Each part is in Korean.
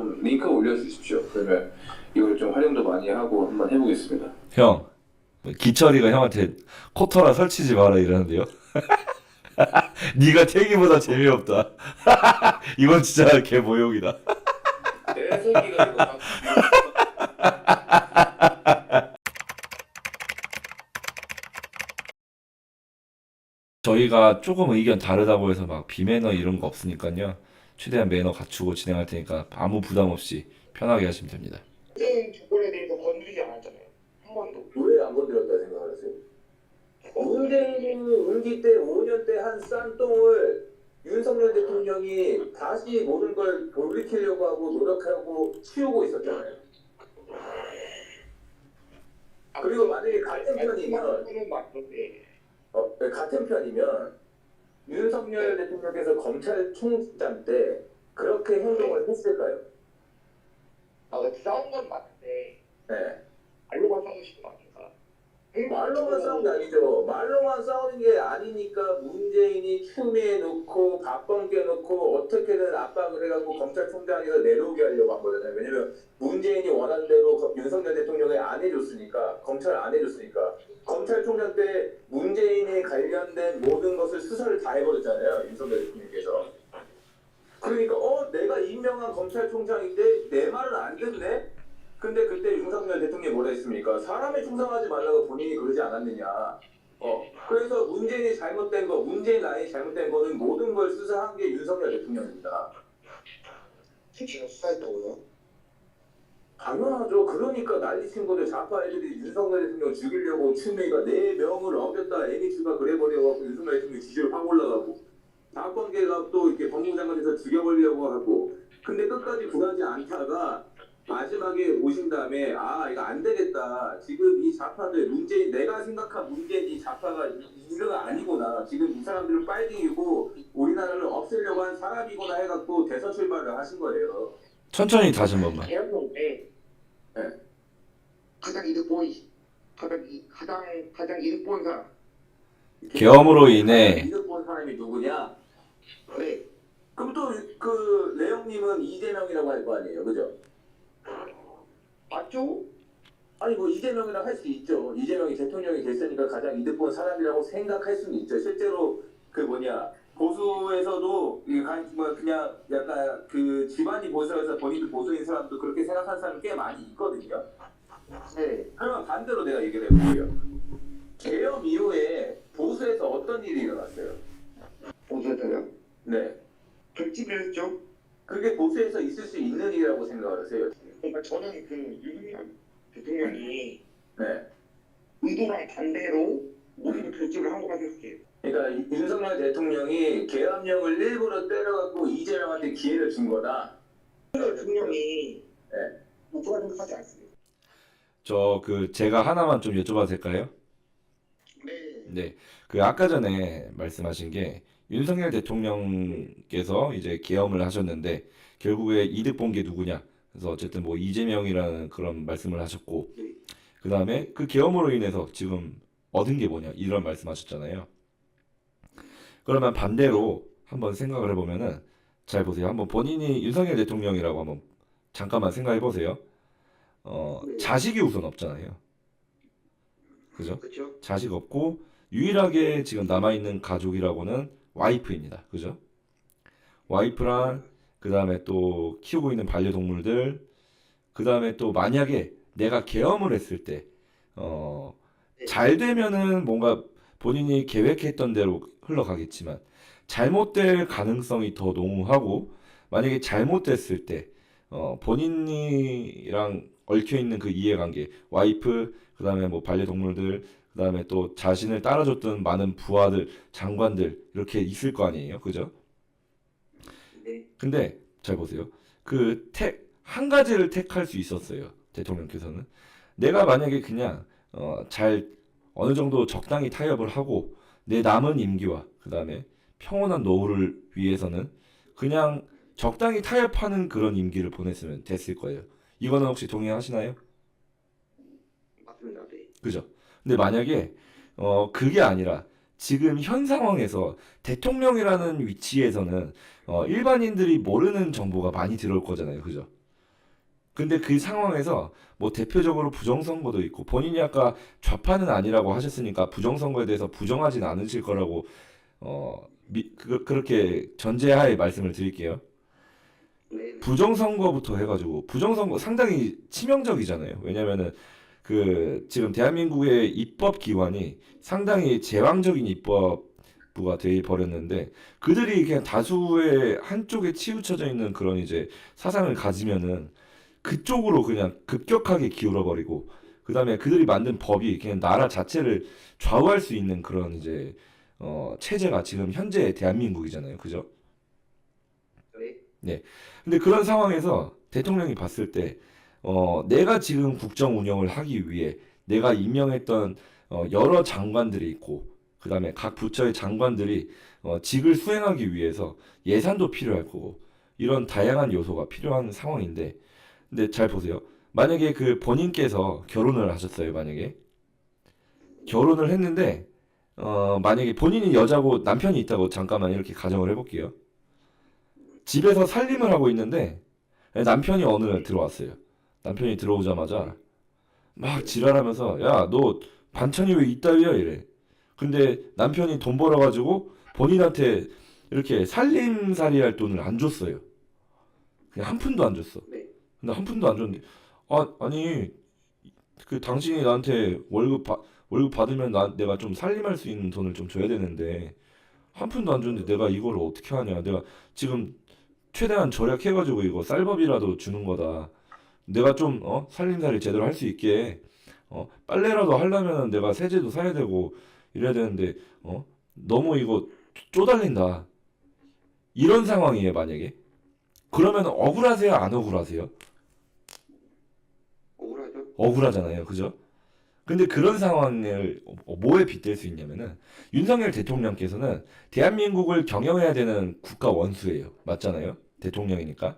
좀 링크 올려주십시오. 그러면 이걸 좀 활용도 많이 하고 한번 해보겠습니다. 형, 기철이가 형한테 코터라 설치지 마라 이러는데요. 네가 태기보다 재미없다. 이건 진짜 개 모욕이다. 내 새끼가 이거 다 저희가 조금 의견 다르다고 해서 막 비매너 이런 거 없으니까요. 최대한 매너 갖추고 진행할 테니까 아무 부담 없이 편하게 하시면 됩니다. 모든 조건에 대해서 건드리지 않았잖아요. 한 번도. 왜 안 건드렸다 생각하세요? 문재인이 임기 때 5년 때 한 싼똥을 윤석열 대통령이 다시 모든 걸 돌이키려고 하고 노력하고 치우고 있었잖아요. 그리고 만약에 같은 편이면 는 맞는데 같은 편이면 윤석열 대통령께서 검찰총장 때 그렇게 행동을 했을까요? 싸운 건 맞는데 네. 말로만 싸우시는 거 아닌가? 말로만 싸운 게 아니죠. 말로만 싸우는 게 아니니까 문재인이 추미애 놓고 박범계 놓고 어떻게든 압박을 해갖고 검찰총장에서 내려오게 하려고 한 거잖아요. 왜냐면 문재인이 원하는 대로 윤석열 대통령이 안 해줬으니까, 검찰 안 해줬으니까. 검찰총장 때 문재인에 관련된 모든 것을 수사를 다 해버렸잖아요. 윤석열 대통령께서. 그러니까 내가 임명한 검찰총장인데 내 말은 안 듣네? 근데 그때 윤석열 대통령이 뭐라 했습니까? 사람에 충성하지 말라고 본인이 그러지 않았느냐. 그래서 문재인이 잘못된 거, 문재인 라인이 잘못된 거는 모든 걸 수사한 게 윤석열 대통령입니다. 실제로 수사했다고요? 당연하죠. 그러니까 난리친 거죠. 좌파 애들이 윤석열 대통령 죽이려고 추미애가 내 명을 어겼다 애니츠가 그래버려갖고 윤석열 대통령 지지율 확 올라가고 박범계가 또 이렇게 법무장관에서 죽여버리려고 하고 근데 끝까지 굴하지 않다가 마지막에 오신 다음에 이거 안 되겠다. 지금 이 좌파들 문재인 내가 생각한 문재인 이 좌파가 이거가 아니구나. 지금 이 사람들은 빨갱이고 우리나라를 없애려고 한 사람이구나 해갖고 대선 출마를 하신 거예요. 천천히 다시 한 번만. 대한민국에 네. 가장 이득 본 가장 이득 본 사람. 계엄으로 인해 이득 본 사람이 누구냐? 네. 그럼 또 그 레옹님은 이재명이라고 할 거 아니에요, 그죠? 맞죠? 아니 뭐 이재명이라고 할 수 있죠. 이재명이 대통령이 됐으니까 가장 이득 본 사람이라고 생각할 수는 있죠. 실제로 그 보수에서도 그냥 약간 그 집안이 보수여서 본인도 보수인 사람도 그렇게 생각하는 사람이 꽤 많이 있거든요. 네. 그러면 반대로 내가 얘기를 해볼게요. 계엄 이후에 보수에서 어떤 일이 일어났어요? 보수에서요? 네. 결집을 했죠. 그게 보수에서 있을 수 있는 일이라고 생각을 하세요? 그러니까 저는 그 윤석열 대통령이 네. 의도랑 반대로 모든 결집을 한 거라 생각해요. 그러니까 윤석열 대통령이 계엄령을 일부러 때려갖고 이재명한테 기회를 준 거다. 대통령이 네. 목표가 생각하지 않습니다. 제가 하나만 좀 여쭤봐도 될까요? 네. 네. 그 아까 전에 말씀하신 게 윤석열 대통령께서 이제 계엄을 하셨는데 결국에 이득 본 게 누구냐? 그래서 어쨌든 뭐 이재명이라는 그런 말씀을 하셨고 그 다음에 그 계엄으로 인해서 지금 얻은 게 뭐냐? 이런 말씀하셨잖아요. 그러면 반대로 한번 생각을 해보면은 잘 보세요. 한번 본인이 윤석열 대통령이라고 한번 잠깐만 생각해 보세요. 자식이 우선 없잖아요. 그죠? 그렇죠. 자식 없고 유일하게 지금 남아있는 가족이라고는 와이프입니다. 그죠? 와이프랑 그 다음에 또 키우고 있는 반려동물들 그 다음에 또 만약에 내가 계엄을 했을 때 잘 되면은 뭔가 본인이 계획했던 대로 흘러가겠지만 잘못될 가능성이 더 농후하고 만약에 잘못됐을 때 본인이랑 얽혀있는 그 이해관계 와이프 그 다음에 뭐 반려동물들 그 다음에 또 자신을 따라줬던 많은 부하들 장관들 이렇게 있을 거 아니에요 그죠? 네. 근데 잘 보세요 한 가지를 택할 수 있었어요 대통령께서는 내가 만약에 그냥 잘 어느 정도 적당히 타협을 하고 내 남은 임기와 그 다음에 평온한 노후를 위해서는 그냥 적당히 타협하는 그런 임기를 보냈으면 됐을 거예요. 이거는 혹시 동의하시나요? 맞습니다. 네. 그죠? 근데 만약에 그게 아니라 지금 현 상황에서 대통령이라는 위치에서는 일반인들이 모르는 정보가 많이 들어올 거잖아요. 그죠? 근데 그 상황에서 뭐 대표적으로 부정선거도 있고 본인이 아까 좌파는 아니라고 하셨으니까 부정선거에 대해서 부정하진 않으실 거라고 그렇게 전제하에 말씀을 드릴게요. 네. 부정선거부터 해가지고 부정선거 상당히 치명적이잖아요. 왜냐면은 그 지금 대한민국의 입법 기관이 상당히 제왕적인 입법부가 돼 버렸는데 그들이 그냥 다수의 한쪽에 치우쳐져 있는 그런 이제 사상을 가지면은 그쪽으로 그냥 급격하게 기울어 버리고 그다음에 그들이 만든 법이 그냥 나라 자체를 좌우할 수 있는 그런 이제 체제가 지금 현재 대한민국이잖아요. 그죠? 네. 네. 근데 그런 상황에서 대통령이 봤을 때, 내가 지금 국정 운영을 하기 위해 내가 임명했던 여러 장관들이 있고, 그 다음에 각 부처의 장관들이 직을 수행하기 위해서 예산도 필요할 거고, 이런 다양한 요소가 필요한 상황인데, 근데 잘 보세요. 만약에 그 본인께서 결혼을 하셨어요, 만약에. 결혼을 했는데, 만약에 본인이 여자고 남편이 있다고 잠깐만 이렇게 가정을 해볼게요. 집에서 살림을 하고 있는데 남편이 어느 날 들어왔어요. 남편이 들어오자마자 막 지랄하면서 야, 너 반찬이 왜 이따위야 이래. 근데 남편이 돈 벌어가지고 본인한테 이렇게 살림살이 할 돈을 안 줬어요. 그냥 한 푼도 안 줬어. 네. 근데 한 푼도 안 줬는데 아니 그 당신이 나한테 월급 받으면 내가 좀 살림할 수 있는 돈을 좀 줘야 되는데 한 푼도 안 줬는데 내가 이걸 어떻게 하냐. 내가 지금 최대한 절약해가지고 이거 쌀밥이라도 주는 거다. 내가 좀 살림살이 제대로 할 수 있게 빨래라도 하려면 내가 세제도 사야 되고 이래야 되는데 너무 이거 쪼달린다. 이런 상황이에요 만약에. 그러면 억울하세요 안 억울하세요? 억울하죠? 억울하잖아요, 그죠? 근데 그런 상황을 뭐에 빗댈 수 있냐면은 윤석열 대통령께서는 대한민국을 경영해야 되는 국가 원수예요. 맞잖아요? 대통령이니까.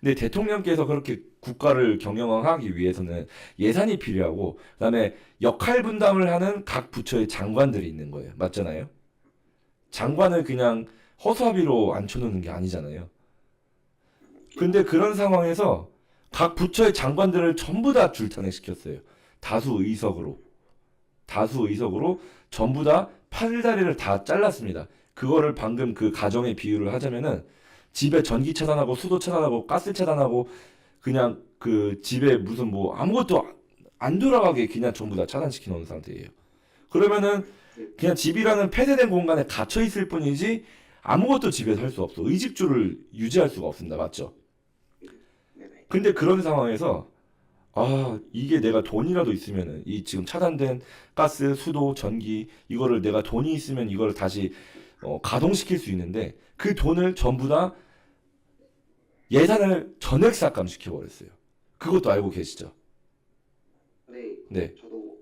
근데 대통령께서 그렇게 국가를 경영하기 위해서는 예산이 필요하고 그다음에 역할 분담을 하는 각 부처의 장관들이 있는 거예요. 맞잖아요? 장관을 그냥 허수아비로 앉혀놓는 게 아니잖아요. 근데 그런 상황에서 각 부처의 장관들을 전부 다 줄타내시켰어요. 다수 의석으로. 다수 의석으로 전부 다 팔다리를 다 잘랐습니다. 그거를 방금 그 가정의 비유를 하자면은 집에 전기 차단하고 수도 차단하고 가스 차단하고 그냥 그 집에 무슨 뭐 아무것도 안 돌아가게 그냥 전부 다 차단시켜 놓은 상태예요. 그러면은 그냥 집이라는 폐쇄된 공간에 갇혀 있을 뿐이지 아무것도 집에서 할 수 없어. 의식주를 유지할 수가 없습니다. 맞죠? 네네. 근데 그런 상황에서 이게 내가 돈이라도 있으면은 이 지금 차단된 가스, 수도, 전기 이거를 내가 돈이 있으면 이거를 다시 가동시킬 수 있는데 그 돈을 전부 다 예산을 전액 삭감시켜 버렸어요. 그것도 알고 계시죠? 네. 네. 저도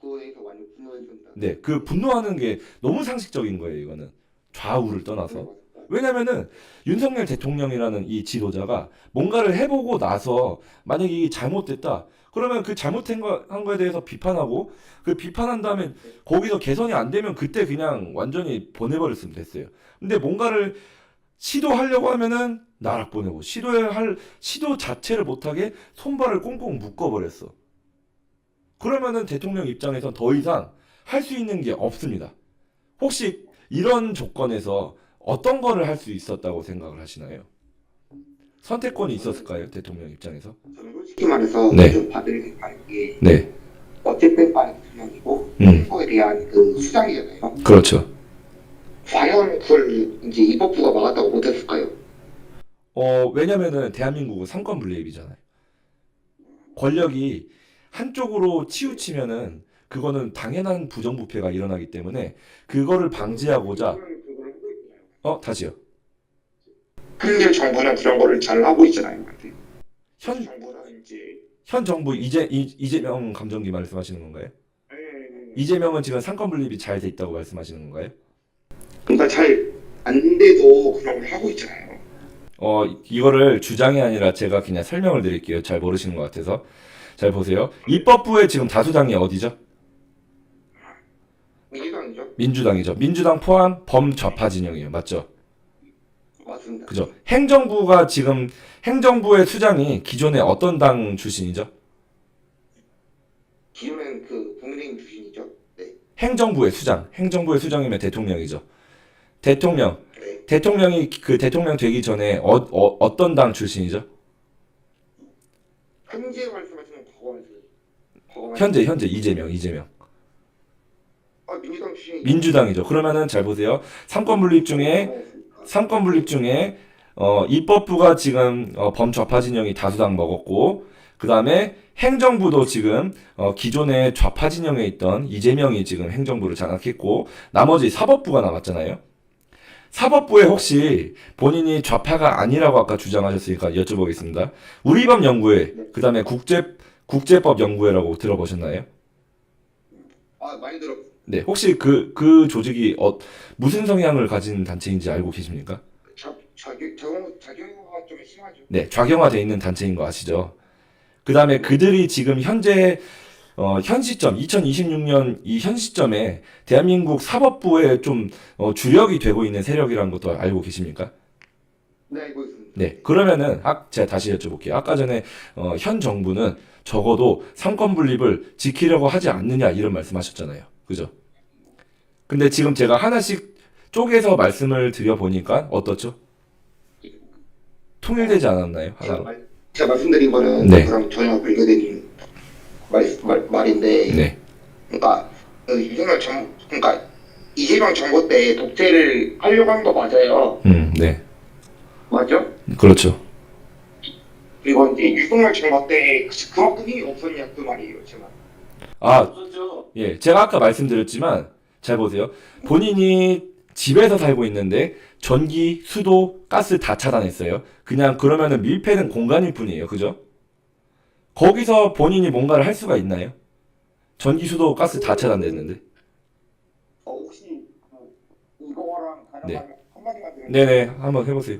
그거에서 많이 분노했습니다. 네. 그 분노하는 게 너무 상식적인 거예요, 이거는. 좌우를 떠나서. 왜냐면은 윤석열 대통령이라는 이 지도자가 뭔가를 해보고 나서 만약에 이게 잘못됐다. 그러면 그 한 거에 대해서 비판하고 그 비판한 다음에 거기서 개선이 안 되면 그때 그냥 완전히 보내버렸으면 됐어요. 근데 뭔가를 시도하려고 하면은 나락 보내고 시도 자체를 못하게 손발을 꽁꽁 묶어버렸어. 그러면은 대통령 입장에선 더 이상 할 수 있는 게 없습니다. 혹시 이런 조건에서 어떤 거를 할 수 있었다고 생각을 하시나요? 선택권이 있었을까요? 대통령 입장에서? 저는 솔직히 말해서 네. 좀 받을 생각인 게 네. 어쨌든 간에 대통령이고 선거에 대한 그 수장이잖아요. 그렇죠. 과연 그걸 이제 입법부가 막았다고 못했을까요? 왜냐면은 대한민국은 삼권 분립이잖아요. 권력이 한쪽으로 치우치면은 그거는 당연한 부정부패가 일어나기 때문에 그거를 방지하고자 다시요. 현재 정부는 그런 거를 잘 하고 있잖아요. 근데 현 정부는 이제 정부 이재명 감정기 말씀하시는 건가요? 이재명은 지금 삼권 분립이 잘 돼 있다고 말씀하시는 건가요? 그러니까 잘 안 돼도 그런 걸 하고 있잖아요. 이거를 주장이 아니라 제가 그냥 설명을 드릴게요. 잘 모르시는 것 같아서. 잘 보세요. 입법부의 지금 다수당이 어디죠? 민주당이죠. 민주당이죠. 민주당 포함 범좌파 진영이에요. 맞죠? 맞습니다. 그죠? 행정부가 지금 행정부의 수장이 기존에 어떤 당 출신이죠? 기존엔 그 국민의힘 출신이죠. 네. 행정부의 수장이면 대통령이죠. 대통령, 네. 대통령이 그 대통령 되기 전에 어떤 당 출신이죠? 현재 말씀하시는 과거 현재 이재명. 민주당 출신이 민주당이죠. 그러면은 잘 보세요. 삼권 분립 중에 입법부가 지금 범좌파 진영이 다수당 먹었고, 그 다음에 행정부도 지금 기존에 좌파 진영에 있던 이재명이 지금 행정부를 장악했고, 나머지 사법부가 남았잖아요. 사법부에 혹시 본인이 좌파가 아니라고 아까 주장하셨으니까 여쭤보겠습니다. 우리법 연구회, 그 다음에 국제법 연구회라고 들어보셨나요? 많이 들었어요. 네, 혹시 그 조직이 무슨 성향을 가진 단체인지 알고 계십니까? 작용가 좀 심하죠. 네, 좌경화되어 있는 단체인 거 아시죠? 그 다음에 그들이 지금 현재 현 시점, 2026년 이 현 시점에 대한민국 사법부에 좀 주력이 되고 있는 세력이라는 것도 알고 계십니까? 네, 알고 있습니다. 네, 그러면은 제가 다시 여쭤볼게요. 아까 전에 현 정부는 적어도 삼권 분립을 지키려고 하지 않느냐 이런 말씀하셨잖아요. 그죠? 근데 지금 제가 하나씩 쪼개서 말씀을 드려보니까 어떻죠? 통일되지 않았나요? 하나로? 제가 말씀드린 거는 네. 그랑 전혀 별개된 말인데, 네. 그러니까 그러니까 이재명 정부 때 독재를 하려고 한 거 맞아요. 네. 맞죠? 그렇죠. 그리고 이제 윤석열 정부 때 그만큼 힘이 없었냐 그 말이에요, 제 말. 예. 제가 아까 말씀드렸지만, 잘 보세요. 본인이 집에서 살고 있는데, 전기, 수도, 가스 다 차단했어요. 그냥 그러면은 밀폐된 공간일 뿐이에요. 그죠? 거기서 본인이 뭔가를 할 수가 있나요? 전기, 수도, 가스 다 차단됐는데. 혹시 이거랑 네. 한마디만 드리면 네네. 한번 해보세요.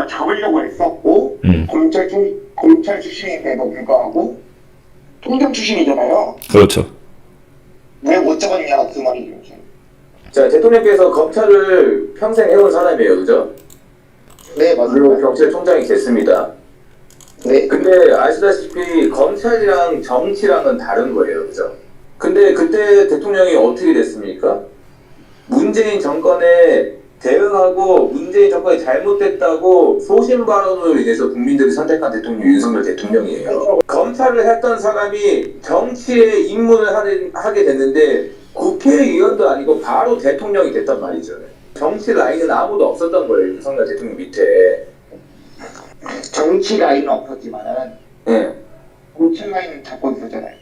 잡으려고 했었고 검찰 출신임에도 불구하고 통장 출신이잖아요. 그렇죠. 왜 못 잡았냐 그 말이죠. 자, 대통령께서 검찰을 평생 해온 사람이에요, 그죠? 네, 그리고 맞습니다. 경찰총장이 됐습니다. 네, 근데 아시다시피 검찰이랑 정치랑은 다른 거예요, 그죠? 근데 그때 대통령이 어떻게 됐습니까? 문재인 정권에 대응하고 문재인 정권이 잘못됐다고 소신 발언으로 인해서 국민들이 선택한 대통령이 윤석열 대통령이에요. 검찰을 했던 사람이 정치에 입문을 하게 됐는데 국회의원도 아니고 바로 대통령이 됐단 말이죠. 정치 라인은 아무도 없었던 거예요, 윤석열 대통령 밑에. 정치 라인은 없었지만은 예. 검찰 라인은 잡고 있었잖아요.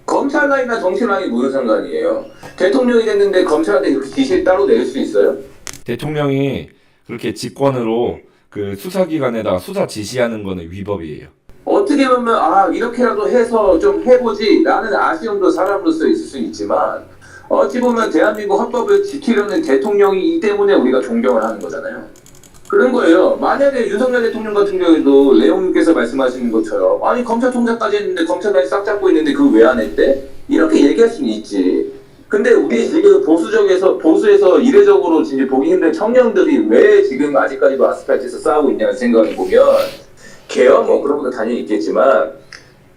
검찰 라인이나 정치 라인이 무슨 상관이에요? 대통령이 됐는데 검찰한테 이렇게 지시를 따로 내릴 수 있어요? 대통령이 그렇게 직권으로 그 수사기관에다가 수사 지시하는 거는 위법이에요. 어떻게 보면 이렇게라도 해서 좀 해보지 라는 아쉬움도 사람으로서 있을 수 있지만 어찌 보면 대한민국 헌법을 지키려는 대통령이 이 때문에 우리가 존경을 하는 거잖아요. 그런 거예요. 만약에 윤석열 대통령 같은 경우에도 레옹님께서 말씀하시는 것처럼 아니 검찰총장까지 했는데 검찰까지 싹 잡고 있는데 그거 왜 안 했대? 이렇게 얘기할 수는 있지. 근데 우리 지금 보수에서 이례적으로 진짜 보기 힘든 청년들이 왜 지금 아직까지도 아스팔트에서 싸우고 있냐는 생각을 보면 개혁 그런 것도 당연히 있겠지만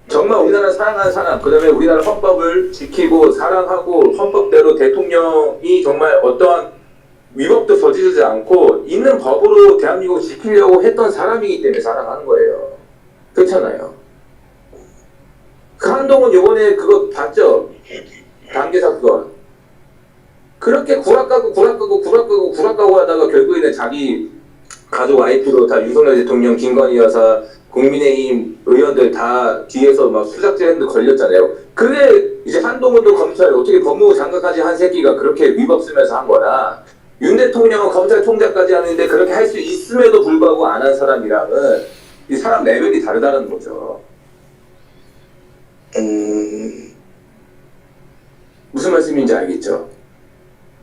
정말 우리나라 사랑하는 사람, 그 다음에 우리나라 헌법을 지키고 사랑하고 헌법대로 대통령이 정말 어떠한 위법도 저지르지 않고 있는 법으로 대한민국을 지키려고 했던 사람이기 때문에 사랑하는 거예요. 그렇잖아요. 그 한동훈 요번에 그거 봤죠? 단계 사건. 그렇게 구락가고 하다가 결국에는 자기 가족 와이프도 다 윤석열 대통령, 김건희 여사, 국민의힘 의원들 다 뒤에서 막 수작질했는데 걸렸잖아요. 그게 이제 한동훈도 검찰 어떻게 법무부 장관까지 한 새끼가 그렇게 위법 쓰면서 한 거라. 윤 대통령은 검찰총장까지 하는데 그렇게 할 수 있음에도 불구하고 안 한 사람이랑은 이 사람 레벨이 다르다는 거죠. 무슨 말씀인지 알겠죠?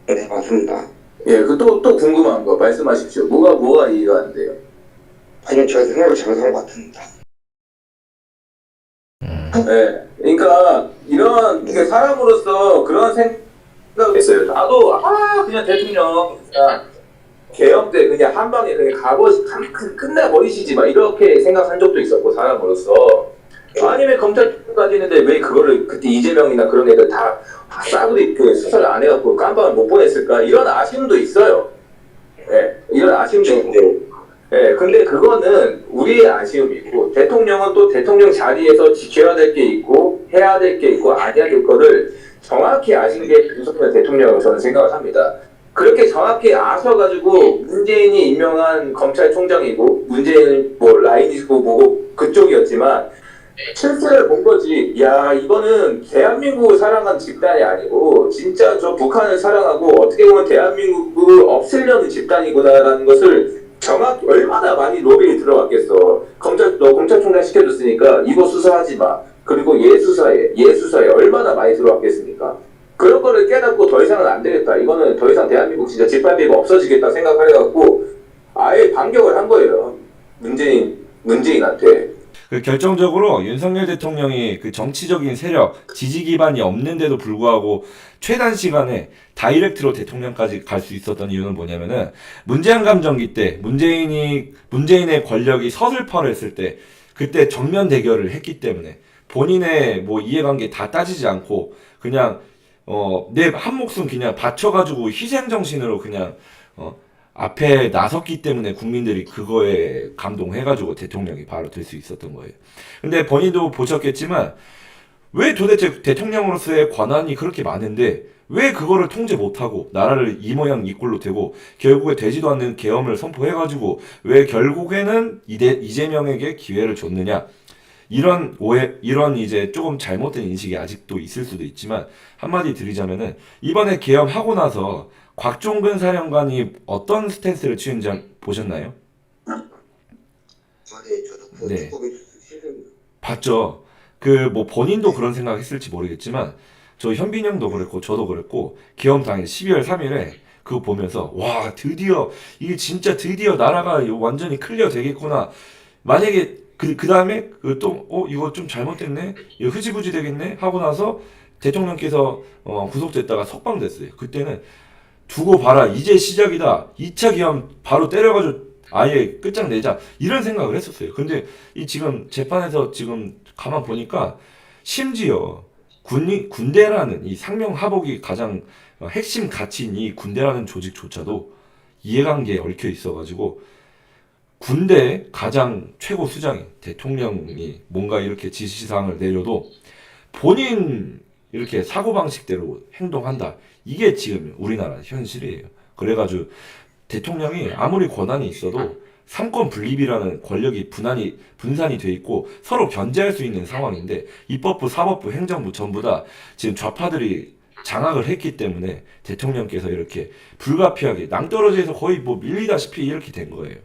네, 맞습니다. 예, 또 궁금한 거 말씀하십시오. 뭐가 이해가 안 돼요? 아니요, 제가 생각을 잘못한 것 같습니다. 예, 그러니까 이런 사람으로서 그런 생각을 했어요. 나도 그냥 대통령 그냥 계엄 때 그냥 한 방에 그냥 끝내버리시지 막 이렇게 생각한 적도 있었고 사람으로서. 아니 왜 검찰까지 있는데 왜 그거를 그때 이재명이나 그런 애들 다 싸그리 그 수사를 안 해갖고 깜빡을 못 보냈을까 이런 아쉬움도 있어요. 예, 이런 아쉬움도 있고. 예, 근데 그거는 우리의 아쉬움이고 대통령은 또 대통령 자리에서 지켜야 될 게 있고 해야 될 게 있고 안 해야 될 거를 정확히 아신 게 윤석열 대통령이라고 저는 생각을 합니다. 그렇게 정확히 아셔가지고 문재인이 임명한 검찰총장이고 문재인은 뭐 라인이고 뭐고 그쪽이었지만 실체를 본 거지. 야 이거는 대한민국을 사랑한 집단이 아니고 진짜 저 북한을 사랑하고 어떻게 보면 대한민국을 없애려는 집단이구나라는 것을 정확히 얼마나 많이 로비에 들어갔겠어. 너 검찰총장 시켜줬으니까 이거 수사하지 마. 그리고 예수사에 얼마나 많이 들어왔겠습니까? 그런 거를 깨닫고 더 이상은 안 되겠다. 이거는 더 이상 대한민국 진짜 짓밟이가 없어지겠다 생각을 해갖고 아예 반격을 한 거예요. 문재인한테. 그 결정적으로 윤석열 대통령이 그 정치적인 세력, 지지 기반이 없는데도 불구하고 최단 시간에 다이렉트로 대통령까지 갈 수 있었던 이유는 뭐냐면은 문재인 감정기 때 문재인의 권력이 서슬퍼했을 때 그때 정면 대결을 했기 때문에 본인의 뭐 이해관계 다 따지지 않고 그냥 내 한 목숨 그냥 바쳐가지고 희생 정신으로 그냥 앞에 나섰기 때문에 국민들이 그거에 감동해가지고 대통령이 바로 될 수 있었던 거예요. 근데 본인도 보셨겠지만 왜 도대체 대통령으로서의 권한이 그렇게 많은데 왜 그거를 통제 못하고 나라를 이 모양 이 꼴로 되고 결국에 되지도 않는 계엄을 선포해가지고 왜 결국에는 이재명에게 기회를 줬느냐 이런 오해, 이런 이제 조금 잘못된 인식이 아직도 있을 수도 있지만 한마디 드리자면은 이번에 계엄하고 나서 곽종근 사령관이 어떤 스탠스를 취했는지 보셨나요? 네. 봤죠. 그 뭐 본인도 그런 생각했을지 모르겠지만 저 현빈 형도 그랬고 저도 그랬고 계엄 당일 12월 3일에 그거 보면서 와 드디어 이게 진짜 드디어 나라가 완전히 클리어 되겠구나. 만약에 그 다음에 이거 좀 잘못됐네 이거 흐지부지 되겠네 하고 나서 대통령께서 구속됐다가 석방됐어요. 그때는 두고 봐라 이제 시작이다 2차 기합 바로 때려가지고 아예 끝장내자 이런 생각을 했었어요. 근데 이 지금 재판에서 지금 가만 보니까 심지어 군대라는 이 상명하복이 가장 핵심 가치인 이 군대라는 조직조차도 이해관계에 얽혀 있어가지고 군대 가장 최고 수장인 대통령이 뭔가 이렇게 지시사항을 내려도 본인 이렇게 사고방식대로 행동한다. 이게 지금 우리나라 현실이에요. 그래가지고 대통령이 아무리 권한이 있어도 삼권 분립이라는 권력이 분산이 돼 있고 서로 견제할 수 있는 상황인데 입법부, 사법부, 행정부 전부 다 지금 좌파들이 장악을 했기 때문에 대통령께서 이렇게 불가피하게 낭떠러지에서 거의 뭐 밀리다시피 이렇게 된 거예요.